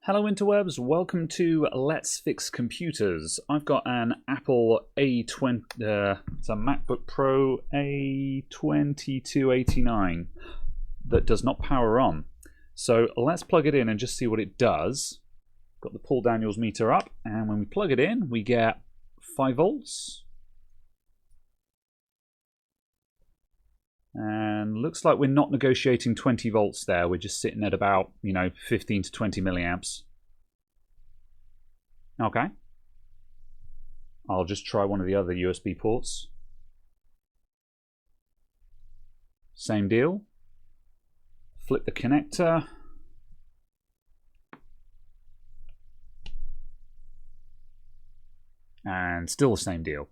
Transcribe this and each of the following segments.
Hello interwebs, welcome to Let's Fix Computers. I've got an Apple A20, it's a MacBook Pro A2289 that does not power on. So let's plug it in and just see what it does. Got the Paul Daniels meter up, and when we plug it in, we get 5 volts. And looks like we're not negotiating 20 volts there. We're just sitting at about, 15 to 20 milliamps. Okay. I'll just try one of the other USB ports. Same deal. Flip the connector. And still the same deal.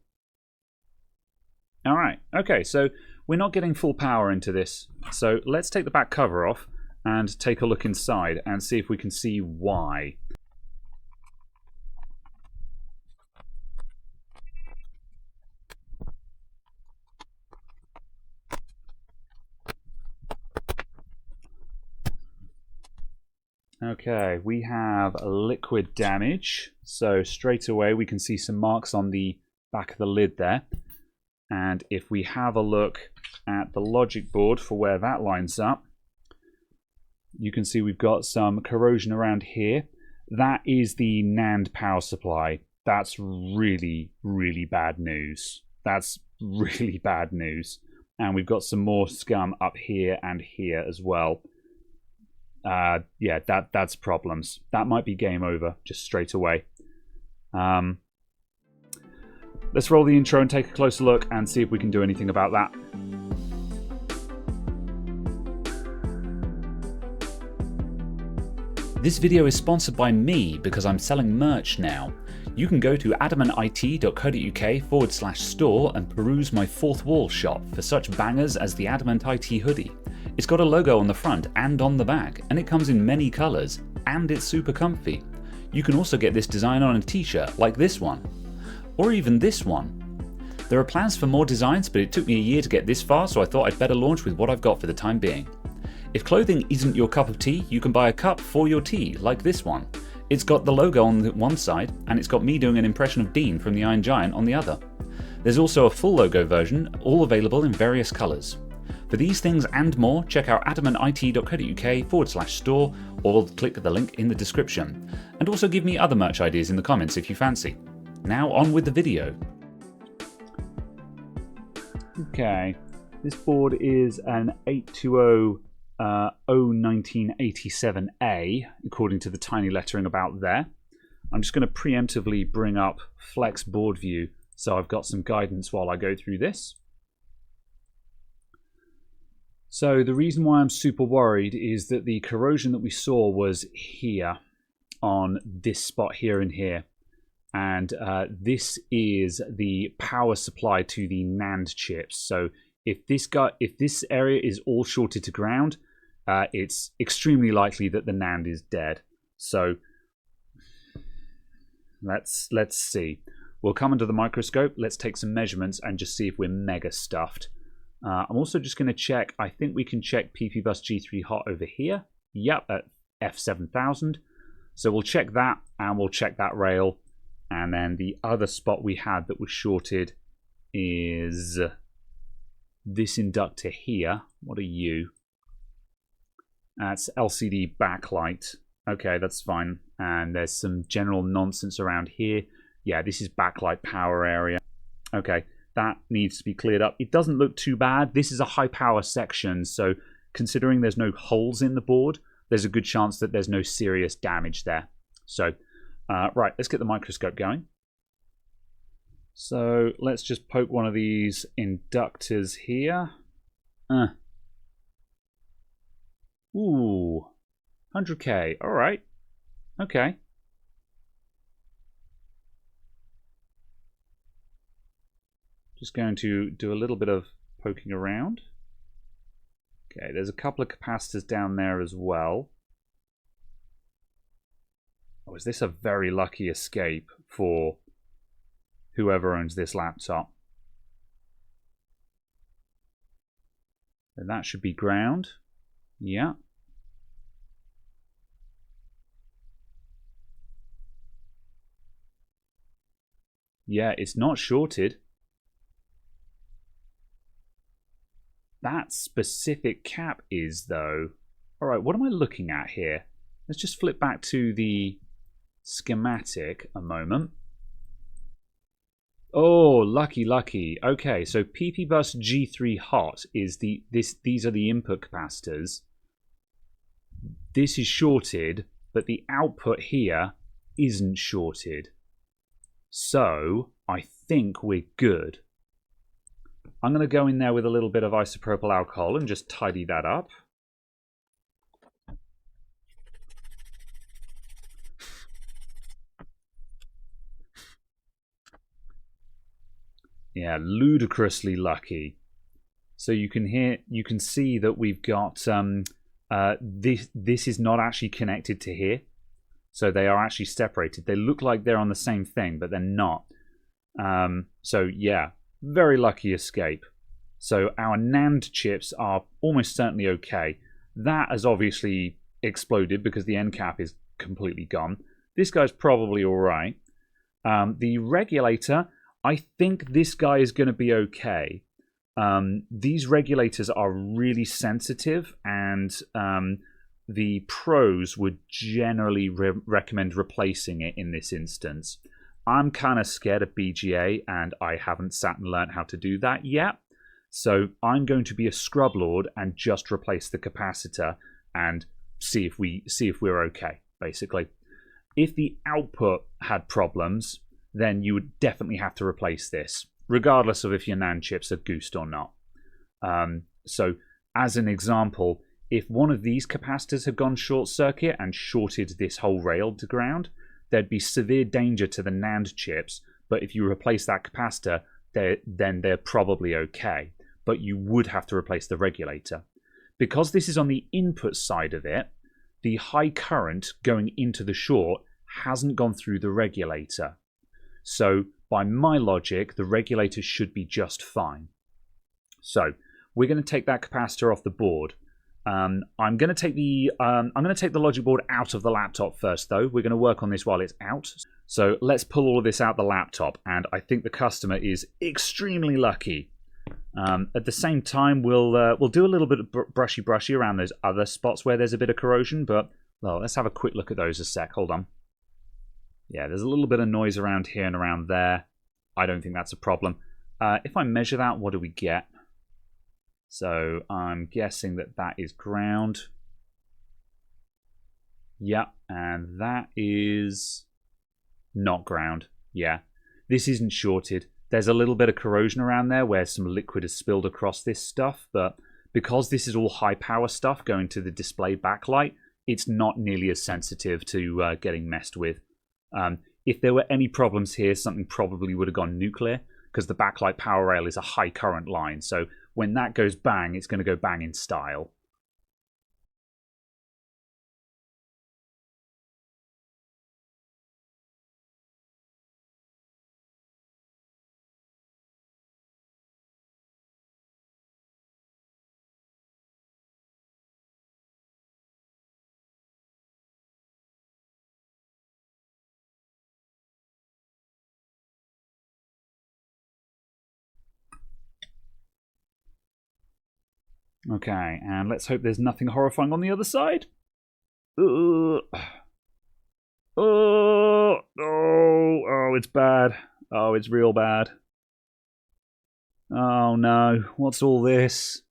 Alright, okay, so we're not getting full power into this. So let's take the back cover off and take a look inside and see if we can see why. Okay, we have liquid damage. So straight away we can see some marks on the back of the lid there. And if we have a look at the logic board for where that lines up, you can see we've got some corrosion around here. That is the NAND power supply. That's really, really bad news. That's really bad news. And we've got some more scum up here and here as well. Yeah, that's problems. That might be game over just straight away. Let's roll the intro and take a closer look and see if we can do anything about that. This video is sponsored by me because I'm selling merch now. You can go to adamantIT.co.uk/store and peruse my fourth wall shop for such bangers as the Adamant IT hoodie. It's got a logo on the front and on the back, and it comes in many colours, and it's super comfy. You can also get this design on a t-shirt like this one, or even this one. There are plans for more designs, but it took me a year to get this far, so I thought I'd better launch with what I've got for the time being. If clothing isn't your cup of tea, you can buy a cup for your tea, like this one. It's got the logo on one side, and it's got me doing an impression of Dean from the Iron Giant on the other. There's also a full logo version, all available in various colours. For these things and more, check out adamantIT.co.uk/store or click the link in the description. And also give me other merch ideas in the comments if you fancy. Now on with the video. Okay, this board is an A2289A, according to the tiny lettering about there. I'm just going to preemptively bring up Flex Board View so I've got some guidance while I go through this. So the reason why I'm super worried is that the corrosion that we saw was here on this spot here and here. And this is the power supply to the NAND chips. So if this area is all shorted to ground, it's extremely likely that the NAND is dead. So let's see. We'll come under the microscope. Let's take some measurements and just see if we're mega stuffed. I'm also just going to check. I think we can check PP-Bus G3 hot over here. Yep, at F7000. So we'll check that, and we'll check that rail. And then the other spot we had that was shorted is this inductor here. What are you? That's LCD backlight. Okay, that's fine. And there's some general nonsense around here. Yeah, this is backlight power area. Okay, that needs to be cleared up. It doesn't look too bad. This is a high power section, so considering there's no holes in the board, there's a good chance that there's no serious damage there. So, right, let's get the microscope going. So let's just poke one of these inductors here. Ooh, 100K. All right. Okay. Just going to do a little bit of poking around. Okay, there's a couple of capacitors down there as well. Oh, is this a very lucky escape for whoever owns this laptop? And that should be ground. Yeah. Yeah, it's not shorted. That specific cap is, though. All right, what am I looking at here? Let's just flip back to the schematic a moment. Oh, lucky, lucky. Okay, so PP bus G3 hot is these are the input capacitors. This is shorted, but the output here isn't shorted. So I think we're good. I'm going to go in there with a little bit of isopropyl alcohol and just tidy that up. Yeah, ludicrously lucky. So you can see that we've got this is not actually connected to here. So they are actually separated. They look like they're on the same thing, but they're not. So yeah, very lucky escape. So our NAND chips are almost certainly okay. That has obviously exploded because the end cap is completely gone. This guy's probably all right. The regulator, I think this guy is going to be okay. These regulators are really sensitive, and the pros would generally recommend replacing it in this instance. I'm kind of scared of BGA, and I haven't sat and learned how to do that yet. So I'm going to be a scrub lord and just replace the capacitor and see if we're okay, basically. If the output had problems, then you would definitely have to replace this, regardless of if your NAND chips are goosed or not. So as an example, if one of these capacitors had gone short circuit and shorted this whole rail to ground, there'd be severe danger to the NAND chips, but if you replace that capacitor, then they're probably okay. But you would have to replace the regulator. Because this is on the input side of it, the high current going into the short hasn't gone through the regulator. So by my logic, the regulator should be just fine. So we're going to take that capacitor off the board. I'm going to take the logic board out of the laptop first, though. We're going to work on this while it's out. So let's pull all of this out the laptop, and I think the customer is extremely lucky. At the same time, we'll do a little bit of brushy around those other spots where there's a bit of corrosion. But well, let's have a quick look at those a sec. Hold on. Yeah, there's a little bit of noise around here and around there. I don't think that's a problem. If I measure that, what do we get? So I'm guessing that is ground. Yeah, and that is not ground. Yeah, this isn't shorted. There's a little bit of corrosion around there where some liquid has spilled across this stuff, but because this is all high power stuff going to the display backlight, it's not nearly as sensitive to getting messed with. If there were any problems here, something probably would have gone nuclear, because the backlight power rail is a high current line. So when that goes bang, it's going to go bang in style. Okay, and let's hope there's nothing horrifying on the other side. Oh, it's bad. Oh, it's real bad. Oh no, what's all this?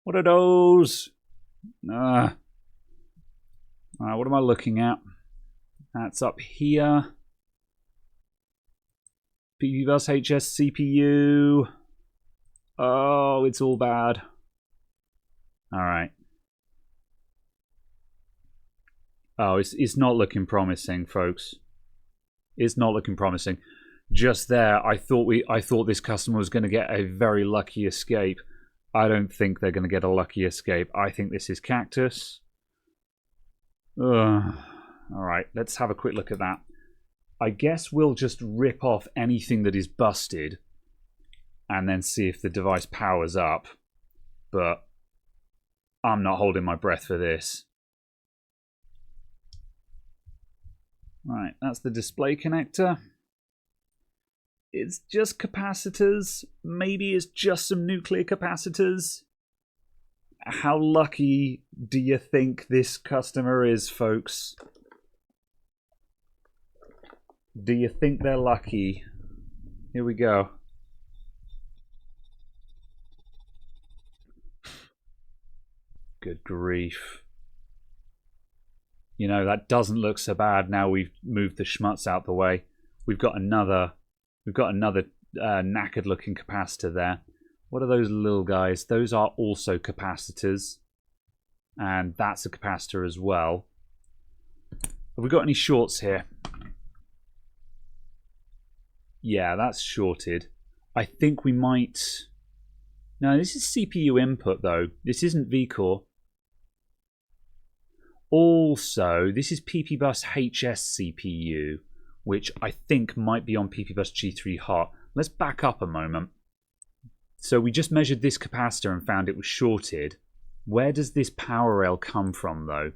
What are those? What am I looking at? That's up here. PV bus HS CPU. Oh, it's all bad. All right. Oh, it's not looking promising, folks. It's not looking promising. Just there, I thought this customer was going to get a very lucky escape. I don't think they're going to get a lucky escape. I think this is cactus. All right, let's have a quick look at that. I guess we'll just rip off anything that is busted and then see if the device powers up. But I'm not holding my breath for this. Right, that's the display connector. it's just capacitors. Maybe it's just some nuclear capacitors. How lucky do you think this customer is, folks? Do you think they're lucky? Here we go. Good grief. You know, that doesn't look so bad now we've moved the schmutz out the way. We've got another knackered looking capacitor there. What are those little guys? Those are also capacitors. And that's a capacitor as well. Have we got any shorts here? Yeah, that's shorted. I think we might... No, this is CPU input though. This isn't vCore. Also, this is PPBus HS CPU, which I think might be on PPBus G3 hot. Let's back up a moment. So we just measured this capacitor and found it was shorted. Where does this power rail come from, though?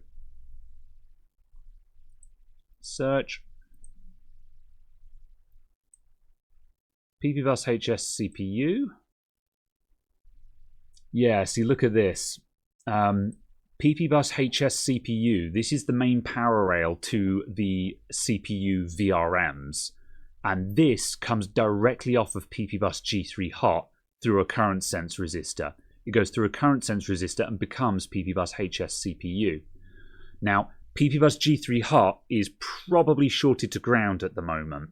Search. PPBus HS CPU. Yeah, see, look at this. PPBus HS CPU, this is the main power rail to the CPU VRMs. And this comes directly off of PPBus G3 hot through a current sense resistor. It goes through a current sense resistor and becomes PPBus HS CPU. Now, PPBus G3 hot is probably shorted to ground at the moment.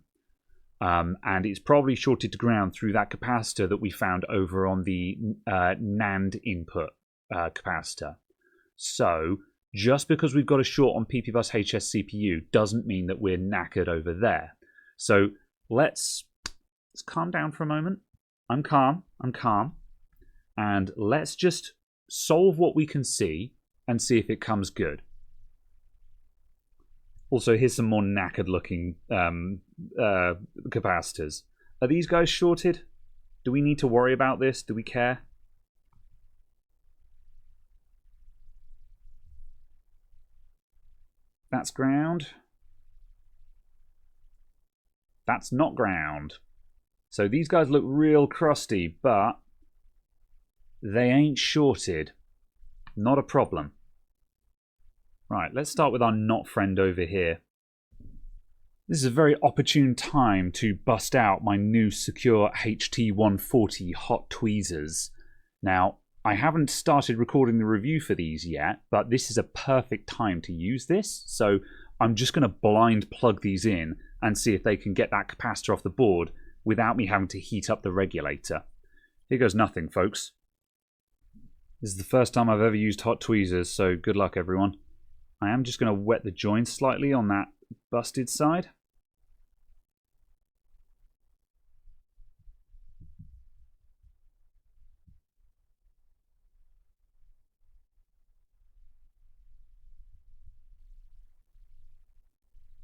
And it's probably shorted to ground through that capacitor that we found over on the NAND input capacitor. So, just because we've got a short on PPBus HS CPU doesn't mean that we're knackered over there. So, let's calm down for a moment. I'm calm. And let's just solve what we can see and see if it comes good. Also, here's some more knackered looking capacitors. Are these guys shorted? Do we need to worry about this? Do we care? That's ground. That's not ground. So these guys look real crusty, but they ain't shorted. Not a problem. Right, let's start with our not friend over here. This is a very opportune time to bust out my new secure HT140 hot tweezers. Now, I haven't started recording the review for these yet, but this is a perfect time to use this. So I'm just going to blind plug these in and see if they can get that capacitor off the board without me having to heat up the regulator. Here goes nothing, folks. This is the first time I've ever used hot tweezers, so good luck, everyone. I am just going to wet the joint slightly on that busted side.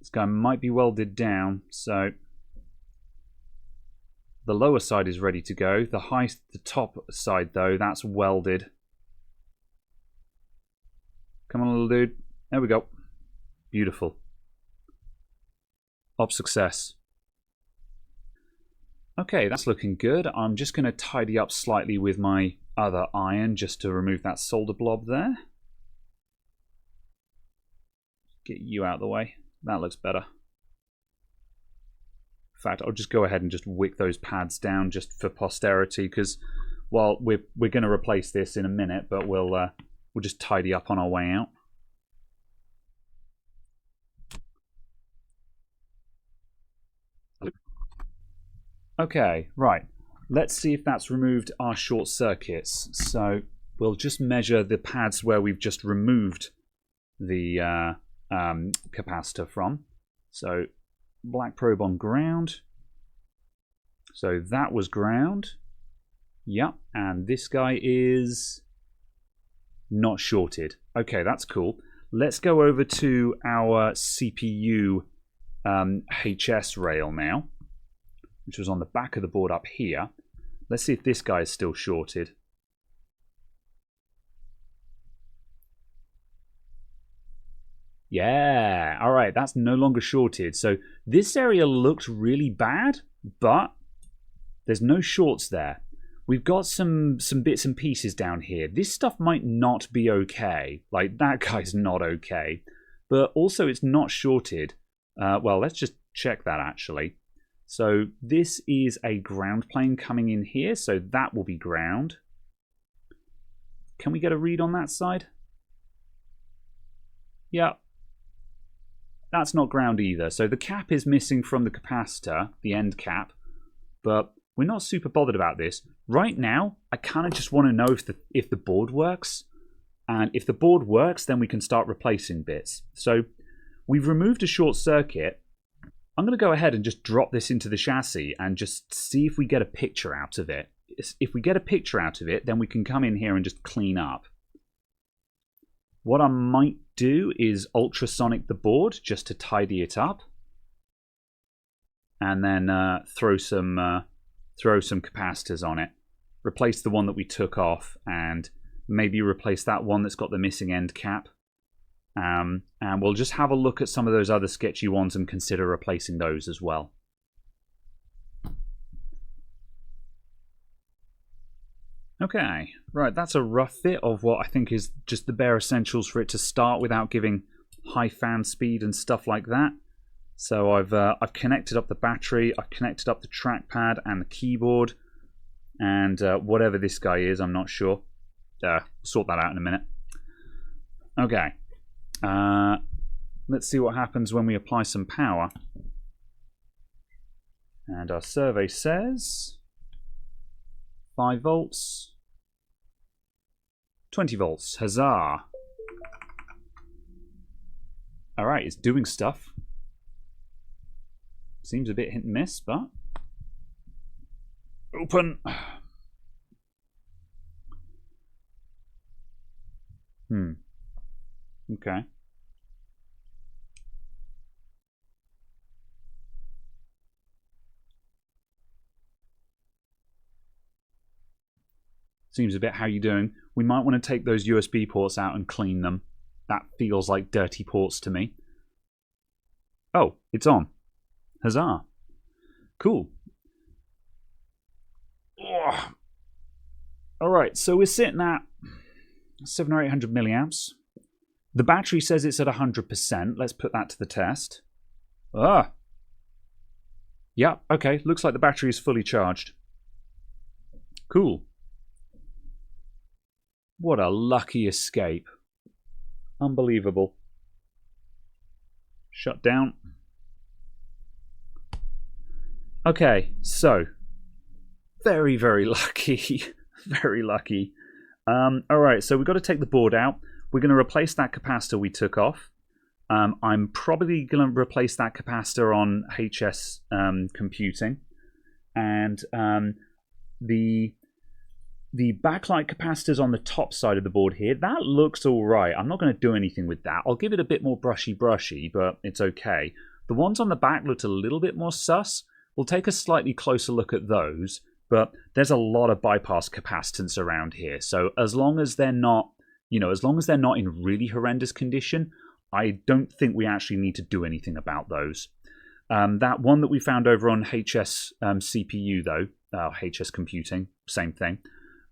This guy might be welded down, so the lower side is ready to go. The top side, though, that's welded. Come on, little dude. There we go. Beautiful. Op success. Okay, that's looking good. I'm just going to tidy up slightly with my other iron just to remove that solder blob there. Get you out of the way. That looks better. In fact, I'll just go ahead and just wick those pads down just for posterity, because, well, we're going to replace this in a minute, but we'll just tidy up on our way out. Okay, right. Let's see if that's removed our short circuits. So we'll just measure the pads where we've just removed the capacitor from. So black probe on ground. So that was ground. Yep, and this guy is not shorted. Okay, that's cool. Let's go over to our CPU HS rail now, which was on the back of the board up here. Let's see if this guy is still shorted. Yeah, all right, that's no longer shorted. So this area looks really bad, but There's no shorts there. We've got some bits and pieces down here. This stuff might not be okay. Like, that guy's not okay. But also, it's not shorted. Well, let's just check that, actually. So this is a ground plane coming in here, so that will be ground. Can we get a read on that side? Yeah. That's not ground either. So the cap is missing from the capacitor, the end cap, but we're not super bothered about this. Right now, I kind of just want to know if the board works. And if the board works, then we can start replacing bits. So we've removed a short circuit. I'm going to go ahead and just drop this into the chassis and just see if we get a picture out of it. If we get a picture out of it, then we can come in here and just clean up. What I might do is ultrasonic the board just to tidy it up. And then throw some capacitors on it. Replace the one that we took off and maybe replace that one that's got the missing end cap. And we'll just have a look at some of those other sketchy ones and consider replacing those as well. Okay, right, that's a rough fit of what I think is just the bare essentials for it to start without giving high fan speed and stuff like that. So I've connected up the battery, I've connected up the trackpad and the keyboard, and whatever this guy is, I'm not sure. Sort that out in a minute. Okay. Let's see what happens when we apply some power. And our survey says 5 volts, 20 volts. Huzzah! Alright, it's doing stuff. Seems a bit hit and miss, but... Open! Okay. Seems a bit how you doing. We might want to take those USB ports out and clean them. That feels like dirty ports to me. Oh, it's on. Huzzah. Cool. Alright, so we're sitting at 700 or 800 milliamps. The battery says it's at 100%. Let's put that to the test. Yeah, okay. Looks like the battery is fully charged. Cool. What a lucky escape. Unbelievable. Shut down. Okay, so very, very lucky. Very lucky. Alright, so we've got to take the board out. We're going to replace that capacitor we took off. I'm probably going to replace that capacitor on HS computing. And the backlight capacitors on the top side of the board here, that looks alright. I'm not going to do anything with that. I'll give it a bit more brushy, but it's okay. The ones on the back looked a little bit more sus. We'll take a slightly closer look at those, but there's a lot of bypass capacitance around here. So as long as they're not, as long as they're not in really horrendous condition, I don't think we actually need to do anything about those. That one that we found over on HS CPU though, HS computing, same thing.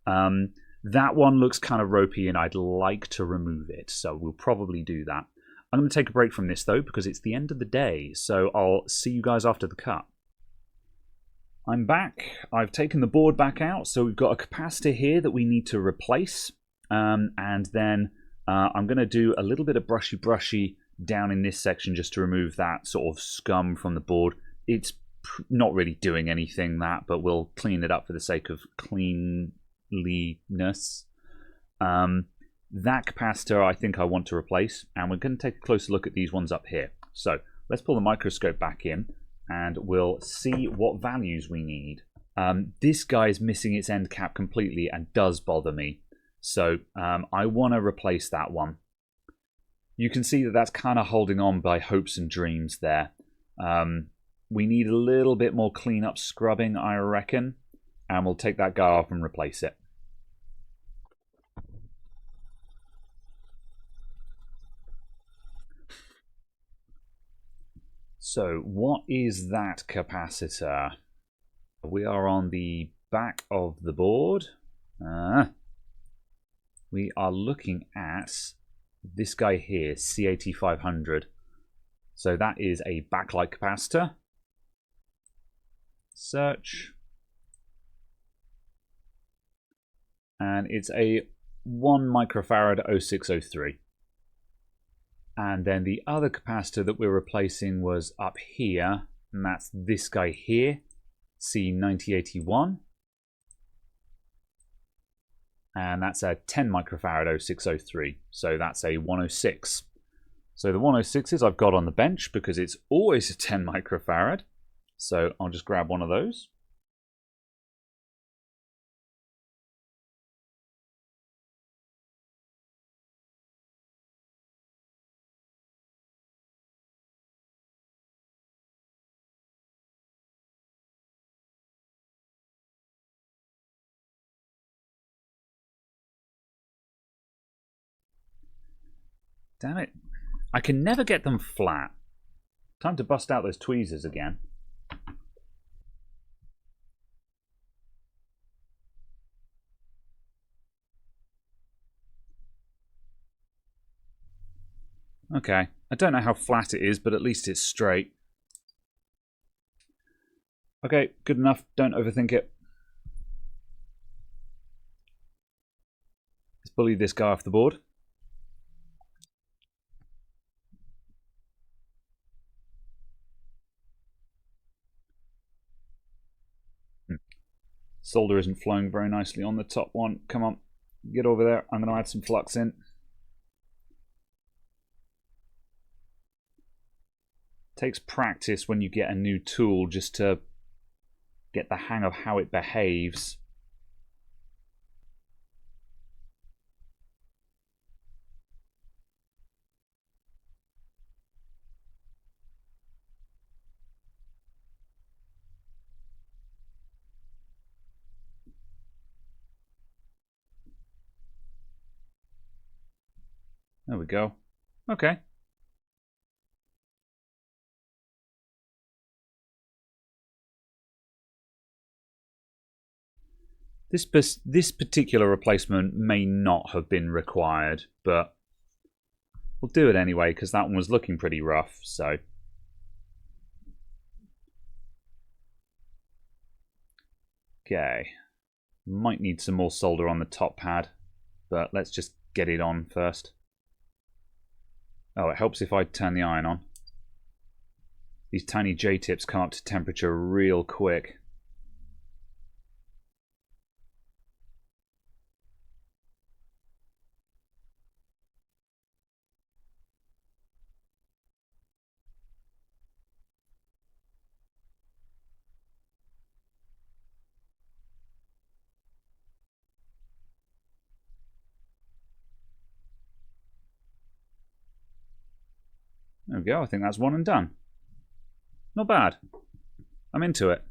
That one looks kind of ropey and I'd like to remove it, so we'll probably do that. I'm going to take a break from this though because it's the end of the day, so I'll see you guys after the cut. I'm back. I've taken the board back out, so we've got a capacitor here that we need to replace, and then I'm going to do a little bit of brushy down in this section just to remove that sort of scum from the board. It's not really doing anything that, but we'll clean it up for the sake of cleanliness. That capacitor I think I want to replace, and we're going to take a closer look at these ones up here. So let's pull the microscope back in and we'll see what values we need. This guy is missing its end cap completely and does bother me. So I want to replace that one. You can see that that's kind of holding on by hopes and dreams there. We need a little bit more cleanup scrubbing, I reckon. And we'll take that guy off and replace it. So what is that capacitor? We are on the back of the board. We are looking at this guy here, C8500. So that is a backlight capacitor. Search. And it's a 1 microfarad 0603. And then the other capacitor that we're replacing was up here, and that's this guy here, C9081. And that's a 10 microfarad 0603, so that's a 106. So the 106s I've got on the bench because it's always a 10 microfarad. So I'll just grab one of those. Damn it. I can never get them flat. Time to bust out those tweezers again. Okay. I don't know how flat it is, but at least it's straight. Okay, good enough. Don't overthink it. Let's bully this guy off the board. Solder isn't flowing very nicely on the top one. Come on, get over there. I'm going to add some flux in. Takes practice when you get a new tool just to get the hang of how it behaves. There we go. Okay. This particular replacement may not have been required, but we'll do it anyway because that one was looking pretty rough, so. Okay. Might need some more solder on the top pad, but let's just get it on first. Oh, it helps if I turn the iron on. These tiny J-tips come up to temperature real quick. There we go, I think that's one and done. Not bad. I'm into it.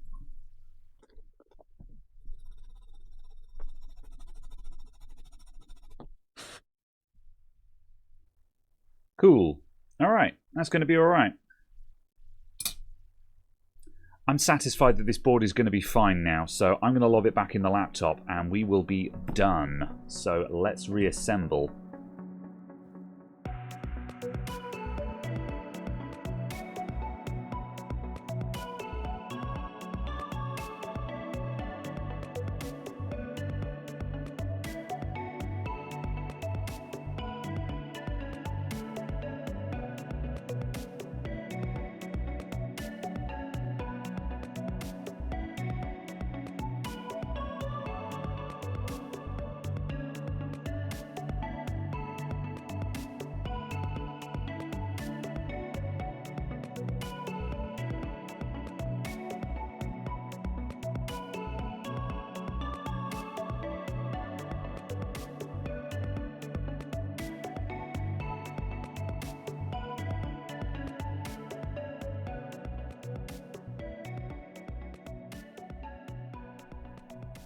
Cool. Alright, that's going to be alright. I'm satisfied that this board is going to be fine now, so I'm going to lob it back in the laptop and we will be done. So let's reassemble.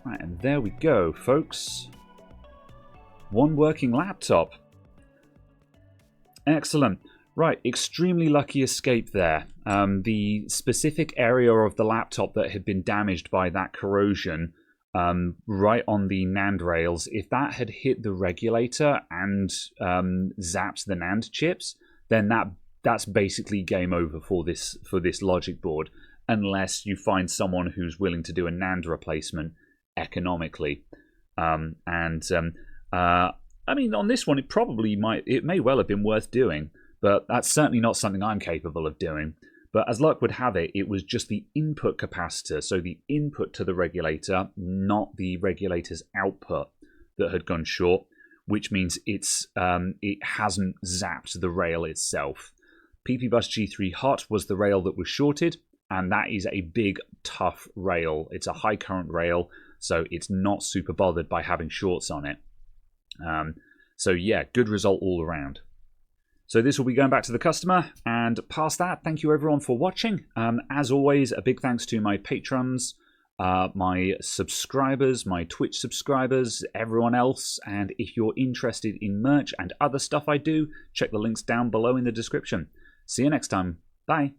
Right, and there we go, folks. One working laptop. Excellent. Right, extremely lucky escape there. The specific area of the laptop that had been damaged by that corrosion, right on the NAND rails, if that had hit the regulator and zapped the NAND chips, then that's basically game over for this logic board, unless you find someone who's willing to do a NAND replacement economically. I mean, on this one, it may well have been worth doing. But that's certainly not something I'm capable of doing. But as luck would have it, it was just the input capacitor, so the input to the regulator, not the regulator's output, that had gone short, which means it hasn't zapped the rail itself. PP-Bus G3 Hot was the rail that was shorted, and that is a big, tough rail. It's a high current rail, so it's not super bothered by having shorts on it. So yeah, good result all around. So this will be going back to the customer, and past that, thank you everyone for watching. As always, a big thanks to my patrons, my subscribers, my Twitch subscribers, everyone else, and if you're interested in merch and other stuff I do, check the links down below in the description. See you next time. Bye.